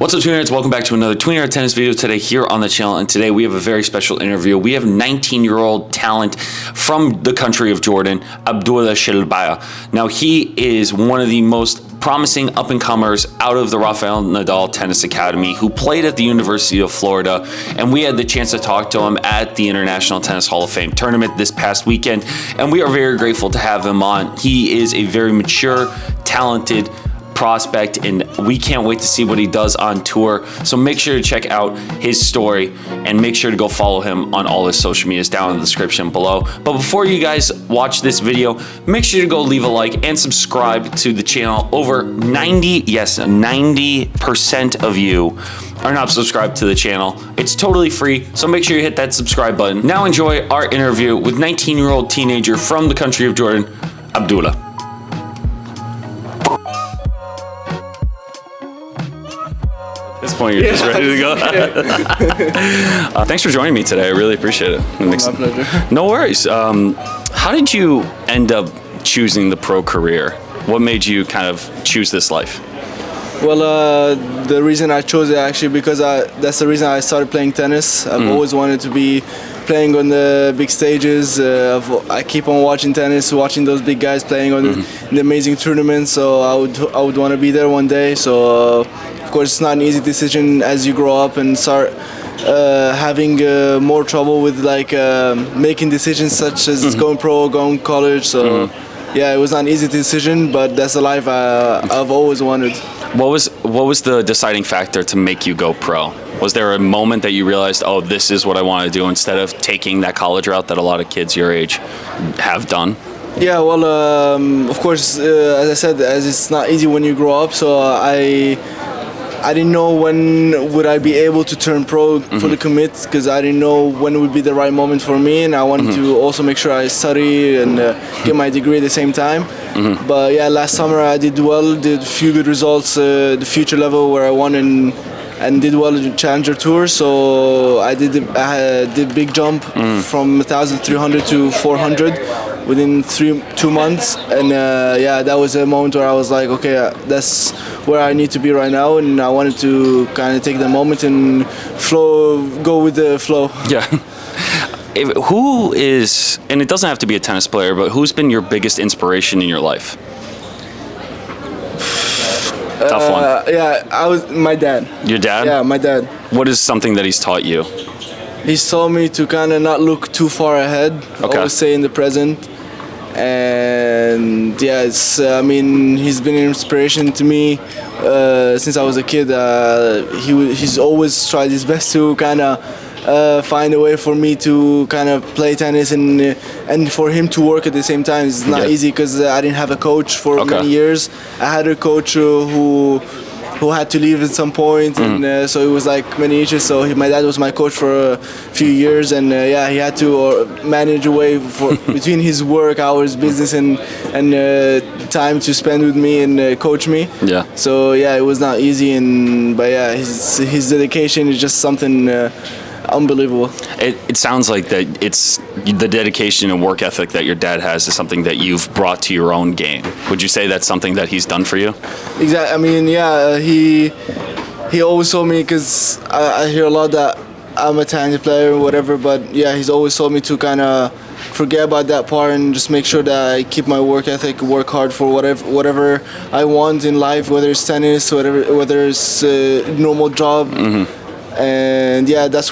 What's up, Tweeners? Welcome back to another Tweener tennis video today here on the channel. And today we have a very special interview. We have 19-year-old talent from the country of Jordan, Abdullah Shelbayh. Now, he is one of the most promising up-and-comers out of the Rafael Nadal Tennis Academy, who played at the University of Florida. And we had the chance to talk to him at the International Tennis Hall of Fame tournament this past weekend. And we are very grateful to have him on. He is a very mature, talented prospect, and we can't wait to see what he does on tour. So make sure to check out his story and make sure to go follow him on all his social medias down in the description below. But before you guys watch this video, make sure to go leave a like and subscribe to the channel. Over 90% of you are not subscribed to the channel. It's totally free, so make sure you hit that subscribe button. Now enjoy our interview with 19-year-old teenager from the country of Jordan, Abdullah. At this point, you're just ready to go. Thanks for joining me today. I really appreciate it. My pleasure. No worries. How did you end up choosing the pro career? What made you kind of choose this life? Well, the reason I chose it actually because that's the reason I started playing tennis. I've always wanted to be playing on the big stages. I keep on watching tennis, watching those big guys playing on the amazing tournaments. So I would want to be there one day. So of course, it's not an easy decision as you grow up and start having more trouble with like making decisions such as going pro, going college. So yeah, it was not an easy decision, but that's the life I've always wanted. What was the deciding factor to make you go pro? Was there a moment that you realized, oh, this is what I want to do, instead of taking that college route that a lot of kids your age have done? Yeah, well, of course, as I said, as it's not easy when you grow up, so I didn't know when would I be able to turn pro, fully commit, because I didn't know when would be the right moment for me, and I wanted to also make sure I study and get my degree at the same time. But yeah, last summer I did well, did a few good results, the future level where I won and did well in the Challenger Tour. So I did big jump from 1,300 to 400 within 2 months, and yeah, that was a moment where I was like, okay, that's where I need to be right now, and I wanted to kind of take the moment and go with the flow. Yeah. Who is, and it doesn't have to be a tennis player, but who's been your biggest inspiration in your life? Tough one. Yeah, my dad. Your dad? Yeah, my dad. What is something that he's taught you? He's told me to kind of not look too far ahead. Okay. Always stay in the present. And yeah, I mean, he's been an inspiration to me since I was a kid. He's always tried his best to kind of find a way for me to kind of play tennis and for him to work at the same time. It's not easy because I didn't have a coach for many years. I had a coach who had to leave at some point, and so it was like many issues. So my dad was my coach for a few years, and yeah, he had to manage a way between his work hours, business, and time to spend with me and coach me. Yeah. So yeah, it was not easy, but yeah, his dedication is just something unbelievable. It sounds like that it's the dedication and work ethic that your dad has is something that you've brought to your own game. Would you say that's something that he's done for you? Exactly. I mean, yeah, he always told me, because I hear a lot that I'm a talented player or whatever, but yeah, he's always told me to kind of forget about that part and just make sure that I keep my work ethic, work hard for whatever I want in life, whether it's tennis, whether it's a normal job. And yeah, that's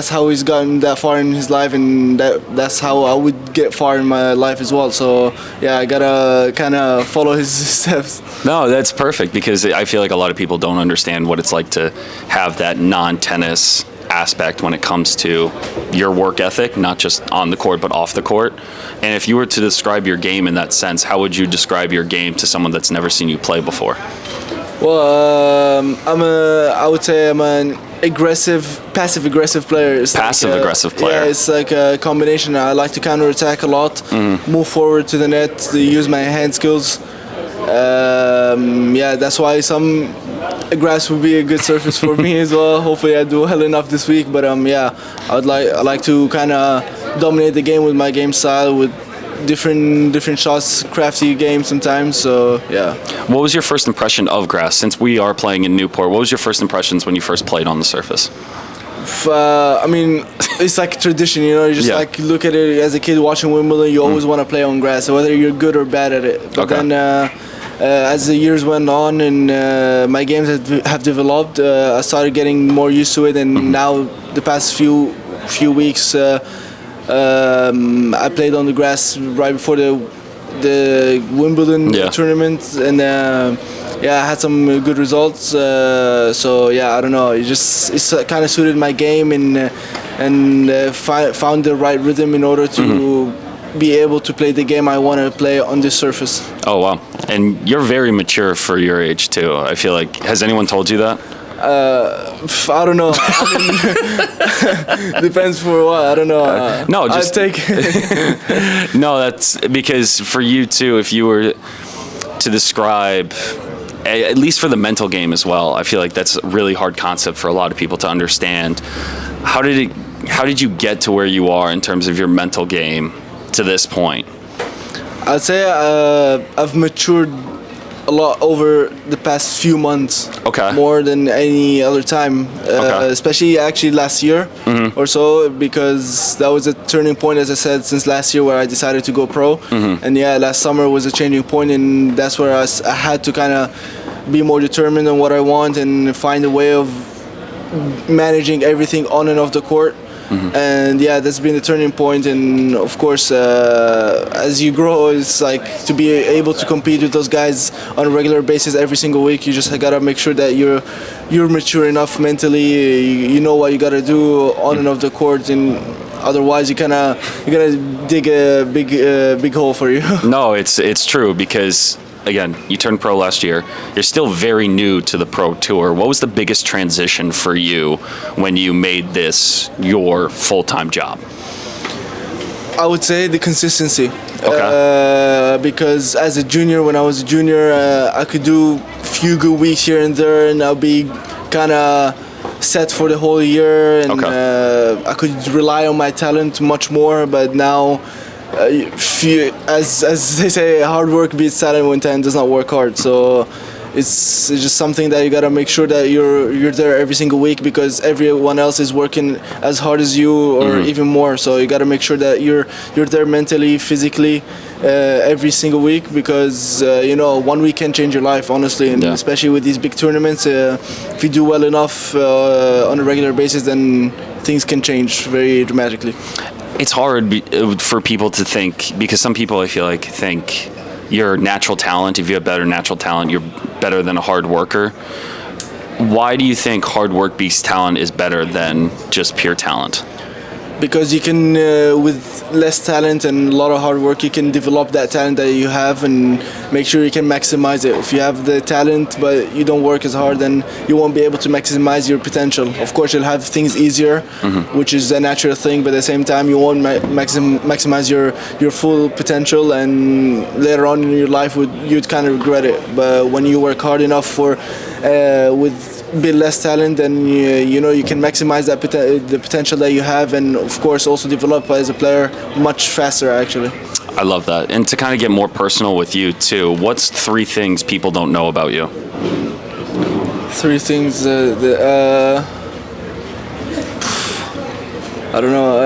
how he's gotten that far in his life, and that's how I would get far in my life as well. So yeah, I gotta kind of follow his steps. No, that's perfect, because I feel like a lot of people don't understand what it's like to have that non-tennis aspect when it comes to your work ethic, not just on the court but off the court. And if you were to describe your game in that sense, how would you describe your game to someone that's never seen you play before? Well, I would say I'm an passive-aggressive player. It's passive-aggressive player. Yeah, it's like a combination. I like to counter-attack a lot, move forward to the net, to use my hand skills. Yeah, that's why some grass would be a good surface for me as well. Hopefully, I do well enough this week. But yeah, I like to kind of dominate the game with my game style, with different shots, crafty game sometimes. So yeah. What was your first impression of grass? Since we are playing in Newport, what was your first impressions when you first played on the surface? I mean, it's like tradition, you know. You just like look at it as a kid watching Wimbledon. You always want to play on grass, so whether you're good or bad at it. But then, as the years went on and my games have developed, I started getting more used to it. And now, the past few weeks, I played on the grass right before the Wimbledon tournament, and I had some good results. So yeah, I don't know. It's kind of suited my game and found the right rhythm in order to be able to play the game I want to play on this surface. Oh wow! And you're very mature for your age too. I feel like, has anyone told you that? I don't know. I mean, depends for what. I don't know. No, just take. No, that's because for you too. If you were to describe, at least for the mental game as well, I feel like that's a really hard concept for a lot of people to understand. How did you get to where you are in terms of your mental game to this point? I'd say I've matured a lot over the past few months. Okay. More than any other time, especially actually last year or so, because that was a turning point, as I said, since last year where I decided to go pro. And yeah, last summer was a changing point, and that's where I had to kind of be more determined on what I want and find a way of managing everything on and off the court. And yeah, that's been the turning point. And of course, as you grow, it's like to be able to compete with those guys on a regular basis every single week. You just gotta make sure that you're mature enough mentally. You know what you gotta do on and off the court, and otherwise you're gonna dig a big hole for you. No, it's true, because again, you turned pro last year. You're still very new to the pro tour. What was the biggest transition for you when you made this your full-time job? I would say the consistency. Okay. Because as a junior, when I was a junior, I could do a few good weeks here and there, and I'll be kind of set for the whole year, and I could rely on my talent much more. But now, as they say, hard work beats talent when talent does not work hard. So it's just something that you gotta make sure that you're there every single week, because everyone else is working as hard as you or even more. So you gotta make sure that you're there mentally, physically, every single week, because 1 week can change your life, honestly, and especially with these big tournaments. If you do well enough on a regular basis, then things can change very dramatically. It's hard for people to think, because some people, I feel like, think your natural talent, if you have better natural talent, you're better than a hard worker. Why do you think hard work beats talent is better than just pure talent? Because you can, with less talent and a lot of hard work, you can develop that talent that you have and make sure you can maximize it. If you have the talent but you don't work as hard, then you won't be able to maximize your potential. Of course, you'll have things easier, which is a natural thing, but at the same time, you won't maximize your full potential, and later on in your life, you'd kind of regret it. But when you work hard enough with a bit less talent, then you can maximize the potential that you have, and of course also develop as a player much faster, actually. I love that. And to kind of get more personal with you too, what's 3 things people don't know about you? 3 things I don't know.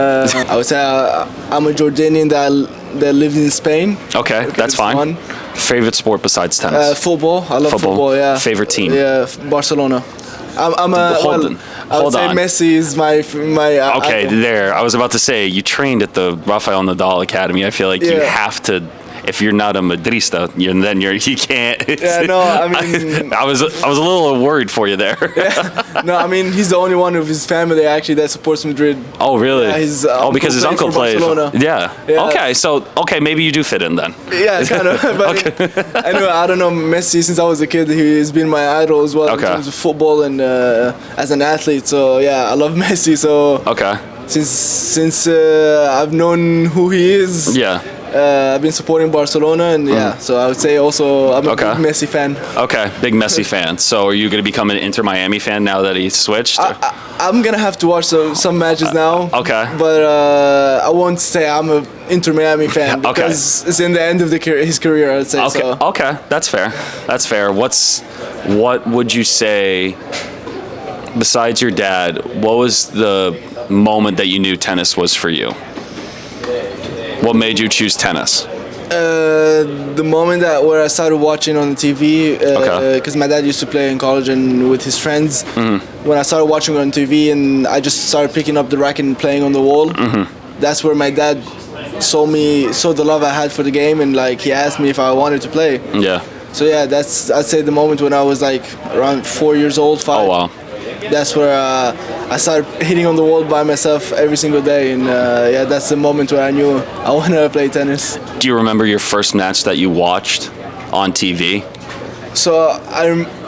I would say I'm a Jordanian that lived in Spain. Okay, that's fine. Fun. Favorite sport besides tennis? Football. I love football. Yeah. Favorite team? Yeah, Barcelona. Hold on. Messi is my. Okay, there. I was about to say, you trained at the Rafael Nadal Academy. I feel like you have to. If you're not a Madrista, then you can't. Yeah, no, I mean, I was a little worried for you there. Yeah. No, I mean, he's the only one of his family actually that supports Madrid. Oh, really? Yeah, because his uncle plays. Yeah. Okay, maybe you do fit in then. Yeah, kind of. But anyway, I don't know, Messi, since I was a kid, he's been my idol as well in terms of football and as an athlete. So yeah, I love Messi. So since I've known who he is. Yeah. I've been supporting Barcelona, and yeah, so I would say also I'm a big Messi fan. Okay, big Messi fan. So are you going to become an Inter Miami fan now that he's switched? I'm going to have to watch some matches now. Okay. But I won't say I'm a Inter Miami fan because it's in the end of his career, I'd say. Okay, so. Okay, that's fair. That's fair. What would you say, besides your dad, what was the moment that you knew tennis was for you? What made you choose tennis? The moment where I started watching on the TV, because my dad used to play in college and with his friends. When I started watching on TV and I just started picking up the racket and playing on the wall, that's where my dad saw the love I had for the game, and like he asked me if I wanted to play. Yeah. So yeah, that's I'd say the moment when I was like around 4 years old, 5. Oh wow. That's where I started hitting on the wall by myself every single day, and yeah, that's the moment where I knew I want to play tennis. Do you remember your first match that you watched on TV? So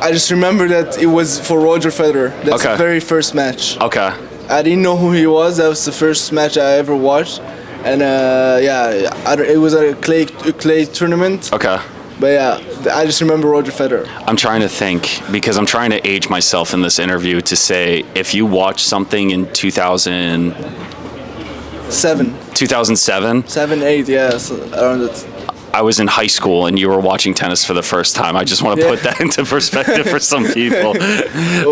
I just remember that it was for Roger Federer. That's the very first match. Okay. I didn't know who he was. That was the first match I ever watched, and yeah, it was a clay tournament. Okay. But yeah, I just remember Roger Federer. I'm trying to think, because I'm trying to age myself in this interview to say, if you watched something in 2007. 2007? 7, 8, yeah, so around it. I was in high school and you were watching tennis for the first time. I just want to put that into perspective for some people.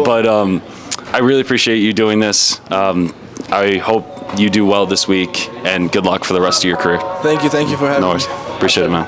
But I really appreciate you doing this. I hope you do well this week, and good luck for the rest of your career. Thank you for having me. Appreciate it, man.